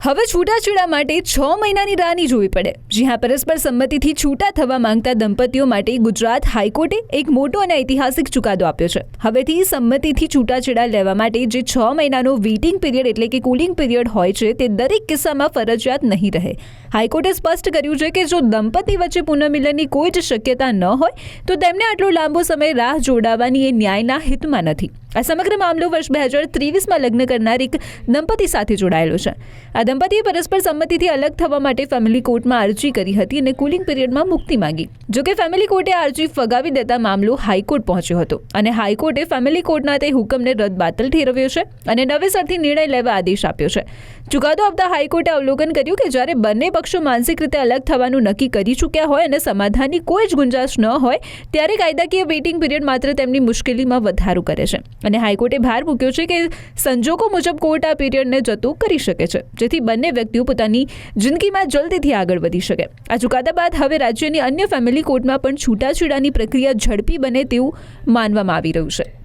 હવે છૂટાછેડા માટે 6 મહિનાની રાહ નહીં જોવી પડે. જી હા, પરસ્પર સંમતિથી છૂટા થવા માંગતા દંપતીઓ માટે ગુજરાત હાઈકોર્ટે એક મોટો અને ઐતિહાસિક ચુકાદો આપ્યો છે. હવેથી સંમતિથી છૂટાછેડા લેવા માટે જે 6 મહિનાનો વેઇટિંગ પીરિયડ એટલે કે કુલિંગ પીરિયડ હોય છે તે દરેક કિસ્સામાં ફરજિયાત નહીં રહે. હાઈકોર્ટે સ્પષ્ટ કર્યું છે કે જો દંપતી વચ્ચે પુનર્મિલનની કોઈ જ શક્યતા ન હોય તો તેમને આટલો લાંબો સમય રાહ જોડાવાની એ ન્યાયના હિતમાં નથી. આ સમગ્ર મામલો વર્ષ 2023માં લગ્ન કરનાર એક દંપતી સાથે જોડાયેલો છે. આ દંપતીએ પરસ્પર સંમતિથી અલગ થવા માટે ફેમિલી કોર્ટમાં અરજી કરી હતી અને કુલિંગ પીરિયડમાં મુક્તિ માંગી. જોકે ફેમિલી કોર્ટે આ અરજી ફગાવી દેતા મામલો હાઈકોર્ટ પહોંચ્યો હતો અને હાઈકોર્ટે ફેમિલી કોર્ટના તે હુકમને રદબાતલ ઠેરવ્યો છે અને નવેસરથી નિર્ણય લેવા આદેશ આપ્યો છે. ચુકાદો આપતા હાઈકોર્ટે અવલોકન કર્યું કે જ્યારે બંને પક્ષો માનસિક રીતે અલગ થવાનું નક્કી કરી ચૂક્યા હોય અને સમાધાનની કોઈ જ ગુંજાશ ન હોય ત્યારે કાયદાકીય વેઇટિંગ પીરિયડ માત્ર તેમની મુશ્કેલીમાં વધારો કરે છે. અને હાઈકોર્ટે ભાર મૂક્યો છે કે સંજોગો મુજબ કોર્ટ આ પીરિયડને જતું કરી શકે છે જેથી બંને વ્યક્તિઓ પોતાની જિંદગીમાં જલ્દીથી આગળ વધી શકે. આ ચુકાદા બાદ હવે રાજ્યની અન્ય ફેમિલી કોર્ટમાં પણ છૂટાછેડાની પ્રક્રિયા ઝડપી બને તેવું માનવામાં આવી રહ્યું છે.